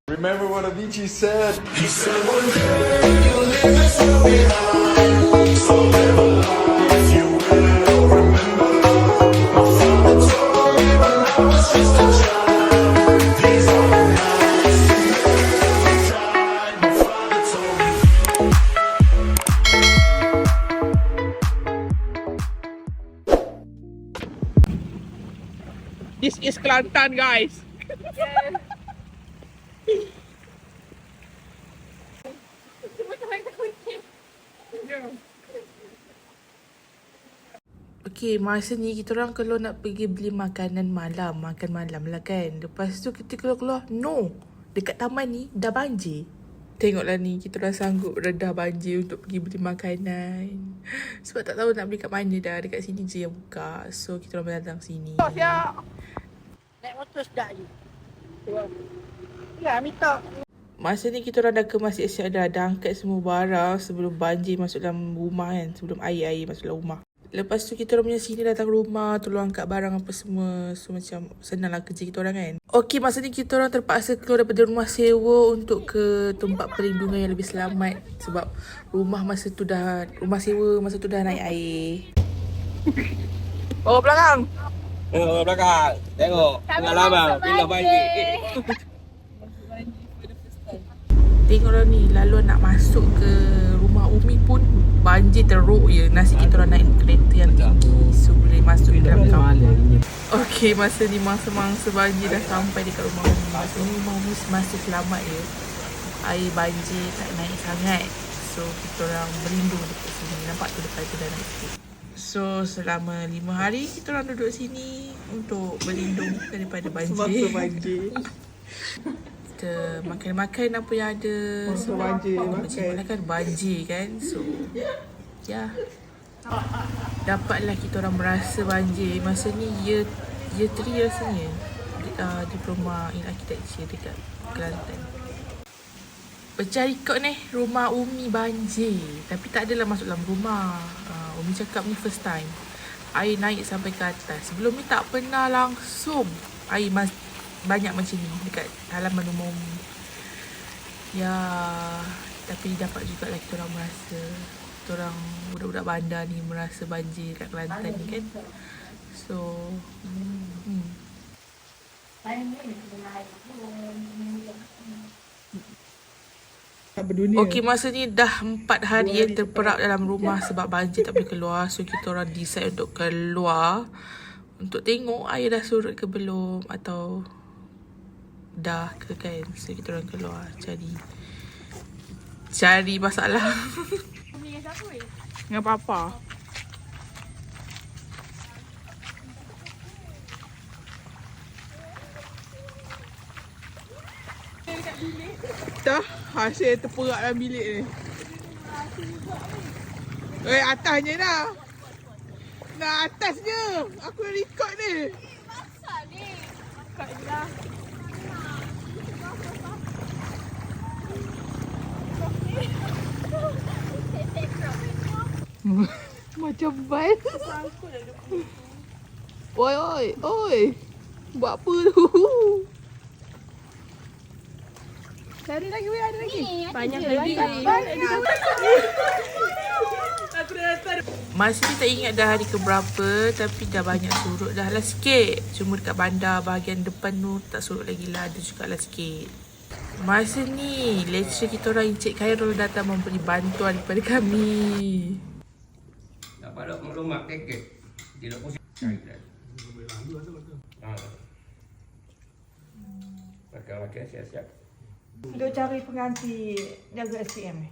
Remember what Avicii said? He said one day you'll leave this world behind. So live a life you will remember. My father told me when I was just a child. These are the nights that never die. My father told me. This is Kelantan, guys. Okay, masa ni kita orang kalau nak pergi beli makanan malam, makan malam lah kan. Lepas tu kita keluar-keluar, no. Dekat taman ni dah banjir. Tengoklah ni, kita orang sanggup redah banjir untuk pergi beli makanan. Sebab tak tahu nak beli kat mana dah. Dekat sini je yang buka. So, kita orang datang sini. Naik motor sedap je. Ya, minta. Masa ni kita orang dah kemas siap-siap dah angkat semua barang sebelum banjir masuk dalam rumah kan. Sebelum air masuk dalam rumah. Lepas tu kita orang punya sini datang rumah, tolong angkat barang apa semua. So macam senang lah kerja kita orang kan. Okey, masa ni kita orang terpaksa keluar daripada rumah sewa untuk ke tempat perlindungan yang lebih selamat. Sebab rumah sewa masa tu dah naik air. Oh, belakang! Oh, belakang. Tengok pengalaman bila banjir. Tengoklah ni, lalu nak masuk ke rumah Umi pun banjir teruk je. Nasib kita orang naik kereta yang tinggi, so boleh masuk ke dalam kampung. Okey, masa ni mangsa-mangsa banjir dah sampai dekat rumah Umi. Masa ni rumah Umi masih selamat je. Air banjir tak naik sangat. So kita orang berlindung dekat sini. Nampak tu depan tu dah naik sikit. So selama 5 hari kita orang duduk sini untuk berlindung daripada banjir. Semasa banjir. Kita makan-makan apa yang ada. Masa banjir Macam kan banjir kan. So ya, dapatlah kita orang merasa banjir. Masa ni year 3 rasanya Diploma in Architecture dekat Kelantan. Pencari kod ni, rumah Umi banjir. Tapi tak adalah masuk dalam rumah. Umi cakap ni first time air naik sampai ke atas. Sebelum ni tak pernah langsung air banyak macam ni dekat halaman rumah Umi. Ya, tapi dapat jugalah kita orang merasa. Kita orang budak-budak bandar ni merasa banjir kat Kelantan ni kan. So Okey, masa ni dah 4 hari yang terperap dalam rumah sebab banjir tak boleh keluar. So kita orang decide untuk keluar untuk tengok air dah surut ke belum atau dah ke kan. So kita orang keluar cari masalah. Dengan papa. Dah hasil terperak dalam bilik ni. Atasnya dah. Nak atasnya. Aku dah record ni. Masak ni. Masak je lah. Macam ban. Oi. Buat apa tu? Ada lagi. Banyak lagi. Masih tak ingat dah hari keberapa, tapi dah banyak surut dah lah sikit. Cuma dekat bandar bahagian depan tu tak surut lagi lah, ada juga lah sikit. Masa ni lecturer kita orang Encik Khairul datang memberi bantuan kepada kami. Dapat maklumat kekek. Dia nak pusing. Makan siap-siap. Untuk cari pengganti jaga SPM ni.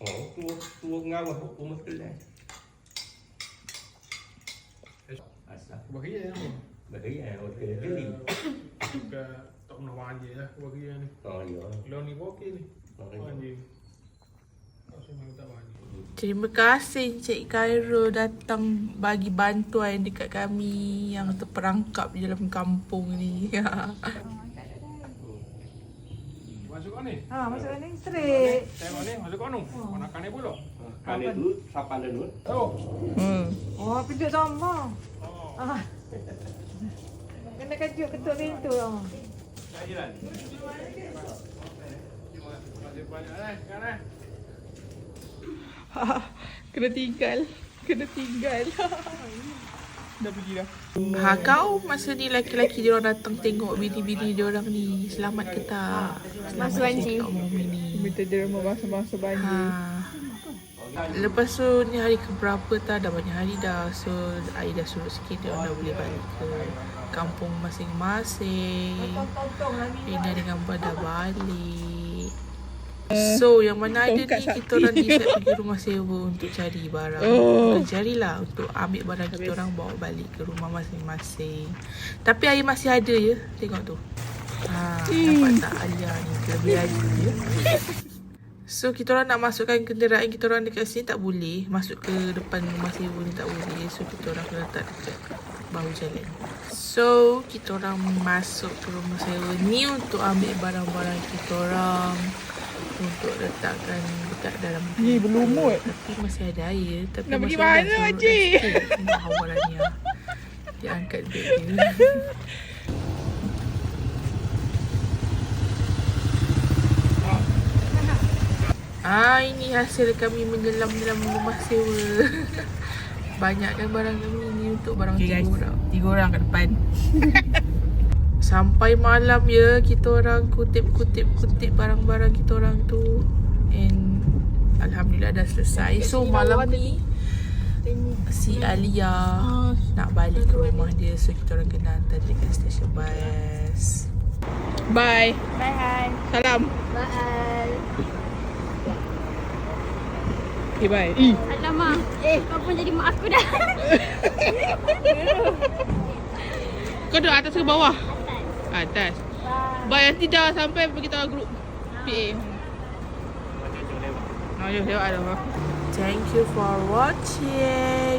Oh, tua ngawah rumah kelas. Asal. Bahaya ni. Bahaya, okey keli. Juga tak pernah banjir lah bahaya ni. Oh, ya. Kalau ni okey ni. Okey. Banjir. Tak semua tak banjir. Terima kasih Encik Khairul datang bagi bantuan dekat kami yang terperangkap di dalam kampung ni. Masuk kau ni. Masuk ni straight. Tengok ni, masuk kau ni. Manakan ni pula. Kan dulu, siapa dulu? Oh. Oh, pintu sama. Oh. Kena kejut ketuk pintu. Kena tinggal. Dah pergi dah. Kau masa ni laki-laki diorang datang tengok bini-bini diorang ni selamat ke tak? Masuk banjir. Minta dia membasuh banjir. Lepas tu ni hari keberapa tak, dah banyak hari dah. So air dah surut sikit, dia dah boleh balik ke kampung masing-masing. Rina dengan Abah dah balik. So yang mana ada ni, kita orang decide pergi rumah sewa untuk cari barang. Carilah untuk ambil barang kita orang bawa balik ke rumah masing-masing. Tapi air masih ada je. Tengok tu. Nampak tak Alia ni kelebihan dia. So kita orang nak masukkan kenderaan kita orang dekat sini tak boleh. Masuk ke depan rumah sewa ni tak boleh. So kita orang kena letak dekat bahu jalan. So kita orang masuk ke rumah sewa ni untuk ambil barang-barang kita orang, untuk letakkan dekat dalam Ni berlumut. Tapi masih ada air. Tapi Nak pergi masih ada mana, surut Makcik? dah sikit. Tengok hawarannya. Dia angkat beg dia. Ini hasil kami menyelam-nyelam rumah sewa. Banyak kan barang kami ni untuk barang tiga orang. 3 orang kat depan. Sampai malam ya, kita orang kutip barang-barang kita orang tu. And alhamdulillah dah selesai. So malam ni si Alia nak balik ke rumah dia. So kita orang kena hantar dia dekat stesen bas. Bye. Bye. Salam. Bye. Okay, bye. Alamak. Kau pun jadi mak aku dah. Kau duduk atas ke bawah? Atas. Bye. Nanti dah sampai beritahu grup PA. Jom lewat dah. Thank you for watching.